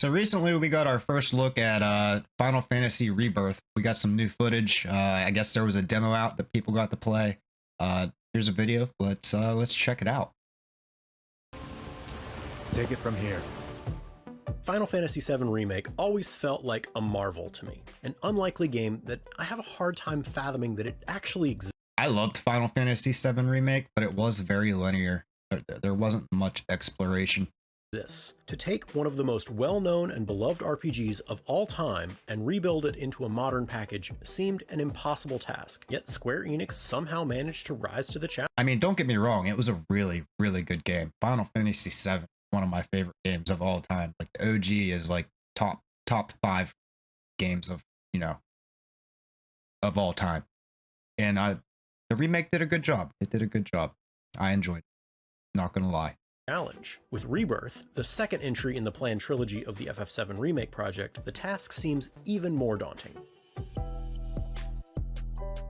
So recently we got our first look at Final Fantasy Rebirth. We got some new footage. I guess there was a demo out that people got to play. Here's a video. Let's check it out. Take it from here. Final Fantasy VII Remake always felt like a marvel to me, an unlikely game that I have a hard time fathoming that it actually exists. I loved Final Fantasy VII Remake, but it was very linear. There wasn't much exploration. To take one of the most well-known and beloved RPGs of all time and rebuild it into a modern package seemed an impossible task, yet Square Enix somehow managed to rise to the challenge. I mean, don't get me wrong, it was a really, really good game. Final Fantasy VII, one of my favorite games of all time. Like the OG is like top 5 games of, of all time. And the remake did a good job. It did a good job. I enjoyed it. Not gonna lie. Challenge. With Rebirth, the second entry in the planned trilogy of the FF7 Remake project, the task seems even more daunting.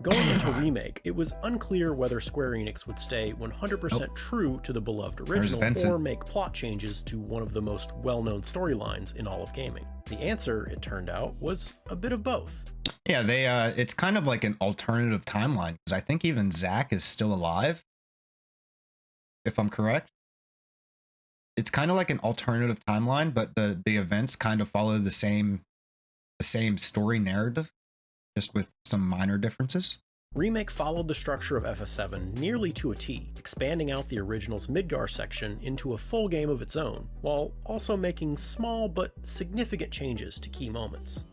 Going into Remake, it was unclear whether Square Enix would stay 100% true to the beloved original or make plot changes to one of the most well-known storylines in all of gaming. The answer, it turned out, was a bit of both. Yeah, it's kind of like an alternative timeline, because I think even Zack is still alive, if I'm correct. It's kind of like an alternative timeline, but the events kind of follow the same story narrative, just with some minor differences. Remake followed the structure of FF7 nearly to a T, expanding out the original's Midgar section into a full game of its own, while also making small but significant changes to key moments.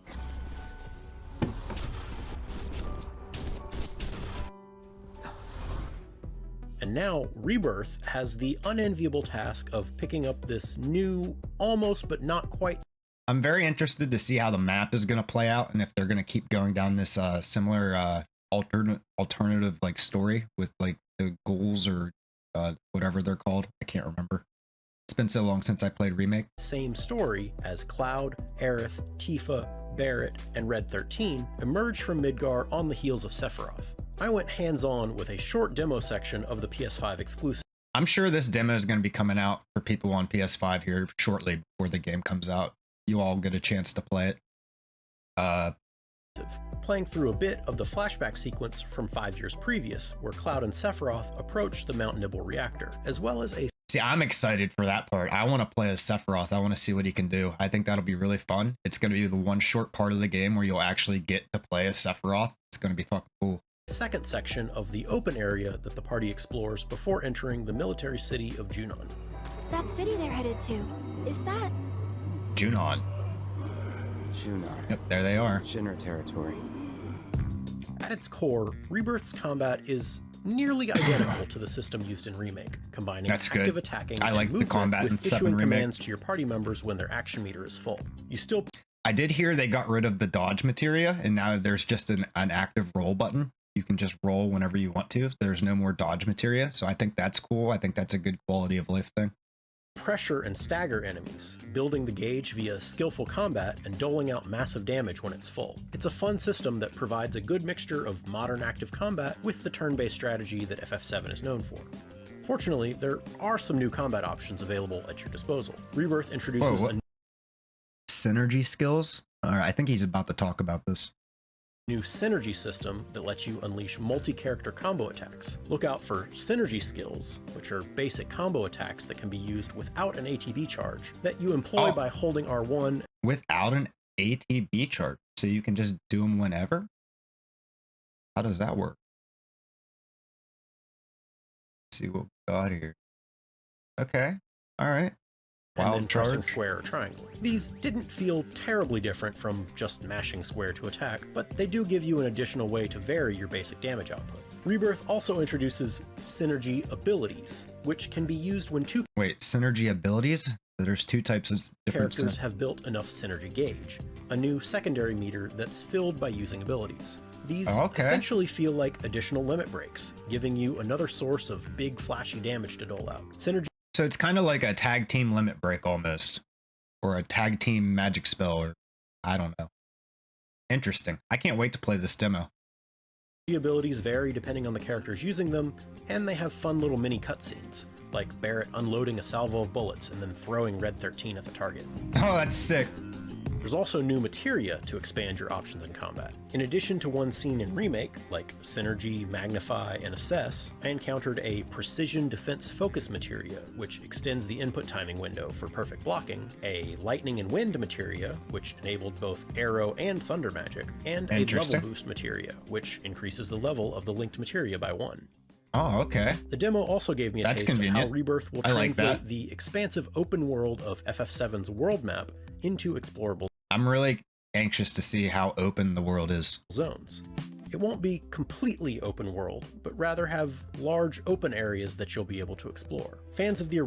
And now, Rebirth has the unenviable task of picking up this new, almost but not quite. I'm very interested to see how the map is going to play out, and if they're going to keep going down this similar alternative like story with like the goals or whatever they're called. I can't remember. It's been so long since I played Remake. Same story as Cloud, Aerith, Tifa, Barret, and Red 13 emerged from Midgar on the heels of Sephiroth. I went hands-on with a short demo section of the PS5 exclusive. I'm sure this demo is going to be coming out for people on PS5 here shortly before the game comes out. You all get a chance to play it. Playing through a bit of the flashback sequence from 5 years previous, where Cloud and Sephiroth approached the Mount Nibble reactor, as well as a... See, I'm excited for that part. I want to play as Sephiroth. I want to see what he can do. I think that'll be really fun. It's going to be the one short part of the game where you'll actually get to play as Sephiroth. It's going to be fucking cool. Second section of the open area that the party explores before entering the military city of Junon. That city they're headed to, is that... Junon. Junon. Yep, there they are. Shinra territory. At its core, Rebirth's combat is nearly identical to the system used in Remake, combining active attacking and movement combat with issuing commands to your party members when their action meter is full. I did hear they got rid of the dodge materia, and now there's just an active roll button. You can just roll whenever you want to. There's no more dodge materia, so I think that's cool. I think that's a good quality of life thing. Pressure and stagger enemies, building the gauge via skillful combat and doling out massive damage when it's full. It's a fun system that provides a good mixture of modern active combat with the turn-based strategy that FF7 is known for. Fortunately, there are some new combat options available at your disposal. Rebirth introduces synergy skills? Alright, I think he's about to talk about this. New synergy system that lets you unleash multi-character combo attacks. Look out for synergy skills, which are basic combo attacks that can be used without an ATB charge that you employ by holding R1. Without an ATB charge, so you can just do them whenever? How does that work? Let's see what we got here. Okay, alright. And then pressing square or triangle. These didn't feel terribly different from just mashing square to attack, but they do give you an additional way to vary your basic damage output. Rebirth also introduces synergy abilities, which can be used when two synergy abilities? There's two types of characters have built enough synergy gauge, a new secondary meter that's filled by using abilities. These essentially feel like additional limit breaks, giving you another source of big flashy damage to dole out. So it's kind of like a tag team limit break almost, or a tag team magic spell, or I don't know. Interesting. I can't wait to play this demo. The abilities vary depending on the characters using them, and they have fun little mini cutscenes. like Barrett unloading a salvo of bullets and then throwing Red 13 at the target. Oh, that's sick. There's also new materia to expand your options in combat. In addition to one seen in Remake, like Synergy, Magnify, and Assess, I encountered a Precision Defense Focus materia, which extends the input timing window for perfect blocking, a Lightning and Wind materia, which enabled both arrow and thunder magic, and a level boost materia, which increases the level of the linked materia by 1. Oh, okay. The demo also gave me a taste of how Rebirth will translate the expansive open world of FF7's world map into explorable. I'm really anxious to see how open the world is. Zones. It won't be completely open world, but rather have large open areas that you'll be able to explore. Fans of the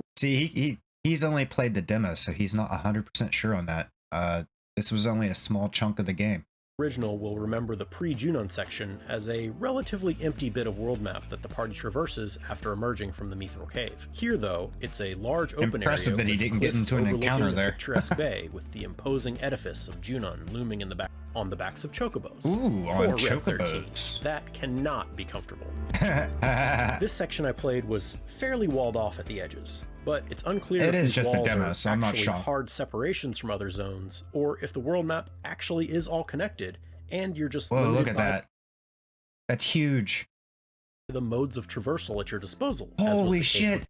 he's only played the demo, so he's not 100% sure on that. This was only a small chunk of the game. Original will remember the pre-Junon section as a relatively empty bit of world map that the party traverses after emerging from the Mithril Cave. Here, though, it's a large open Impressive area that he didn't get into an encounter there. Picturesque bay with the imposing edifice of Junon looming in the back on the backs of chocobos. Ooh, on chocobos. That cannot be comfortable. This section I played was fairly walled off at the edges, but it's unclear if these walls are actually hard separations from other zones, or if the world map actually is all connected, and you're just limited look at that. That's huge. The modes of traversal at your disposal. Holy shit.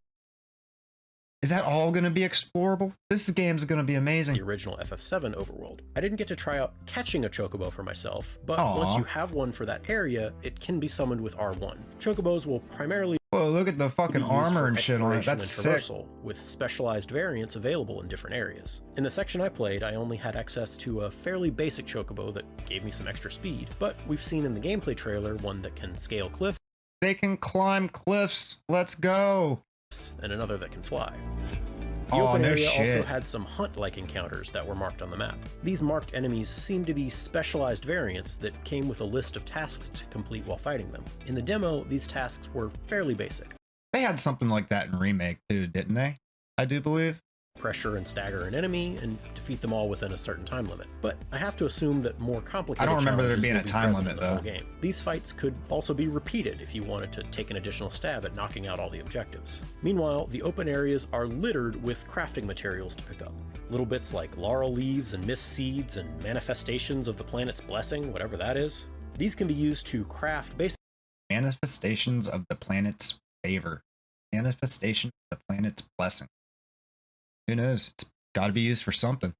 Is that all going to be explorable? This game's going to be amazing. The original FF7 overworld. I didn't get to try out catching a chocobo for myself, but once you have one for that area, it can be summoned with R1. Chocobos will primarily look at the fucking armor and shit on it. That's sick. With specialized variants available in different areas. In the section I played, I only had access to a fairly basic chocobo that gave me some extra speed, but we've seen in the gameplay trailer one that can scale cliffs. They can climb cliffs. Let's go. And another that can fly. The open area also had some hunt-like encounters that were marked on the map. These marked enemies seem to be specialized variants that came with a list of tasks to complete while fighting them. In the demo, these tasks were fairly basic. They had something like that in Remake too, didn't they? I do believe. Pressure and stagger an enemy and defeat them all within a certain time limit. But I have to assume that more complicated I don't remember there being a time limit though. Game. These fights could also be repeated if you wanted to take an additional stab at knocking out all the objectives. Meanwhile, the open areas are littered with crafting materials to pick up. Little bits like laurel leaves and mist seeds and manifestations of the planet's blessing, whatever that is. These can be used to craft basic manifestations of the planet's favor. Manifestation of the planet's blessing. Who knows? It's got to be used for something.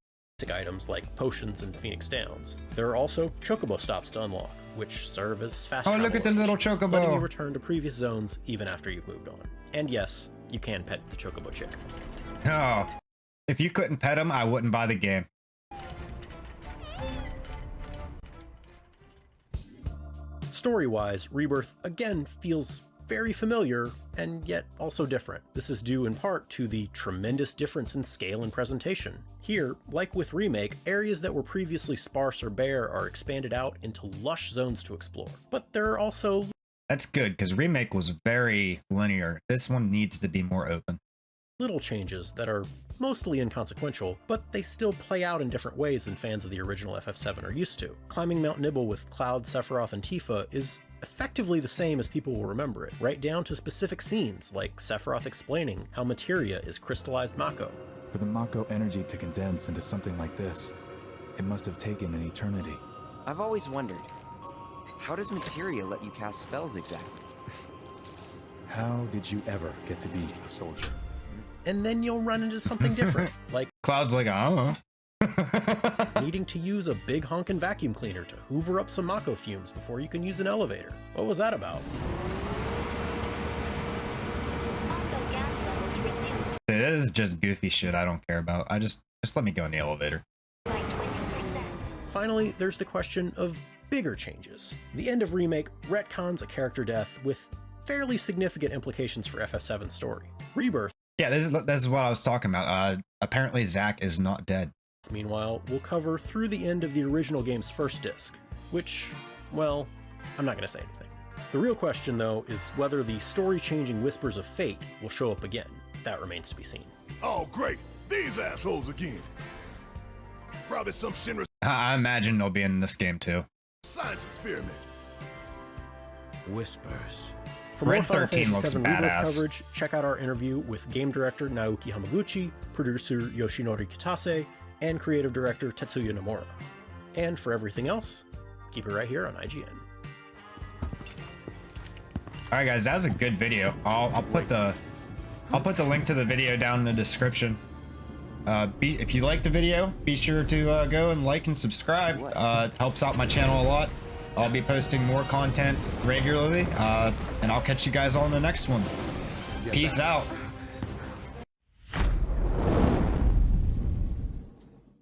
Items like potions and Phoenix Downs. There are also chocobo stops to unlock, which serve as fast travel look at the little chocobo, letting you return to previous zones even after you've moved on. And yes, you can pet the chocobo chick. Oh, if you couldn't pet him, I wouldn't buy the game. Story-wise, Rebirth again feels very familiar, and yet also different. This is due in part to the tremendous difference in scale and presentation. Here, like with Remake, areas that were previously sparse or bare are expanded out into lush zones to explore. But there are also... That's good, because Remake was very linear. This one needs to be more open. Little changes that are mostly inconsequential, but they still play out in different ways than fans of the original FF7 are used to. Climbing Mount Nibble with Cloud, Sephiroth, and Tifa is effectively the same as people will remember it, right down to specific scenes like Sephiroth explaining how materia is crystallized Mako. For the Mako energy to condense into something like this, it must have taken an eternity. I've always wondered, how does materia let you cast spells exactly? How did you ever get to be a soldier? And then you'll run into something different, like Cloud's like, needing to use a big honkin' vacuum cleaner to hoover up some Mako fumes before you can use an elevator. What was that about? It is just goofy shit I don't care about. Just let me go in the elevator. Finally, there's the question of bigger changes. The end of Remake retcons a character death with fairly significant implications for FF7's story. Rebirth. Yeah, this is what I was talking about. Apparently Zack is not dead. Meanwhile, we'll cover through the end of the original game's first disc, which, well, I'm not going to say anything. The real question, though, is whether the story-changing whispers of fate will show up again. That remains to be seen. Oh, great! These assholes again! Probably some Shinra I imagine they'll be in this game, too. science experiment. Whispers. For more Red Final 13 Fantasy looks VII Rebirth badass. coverage, check out our interview with game director Naoki Hamaguchi, producer Yoshinori Kitase, and creative director Tetsuya Nomura. And for everything else, keep it right here on IGN. All right, guys, that was a good video. I'll put the link to the video down in the description. If you like the video, be sure to go and like and subscribe. It helps out my channel a lot. I'll be posting more content regularly, and I'll catch you guys on the next one. Peace out.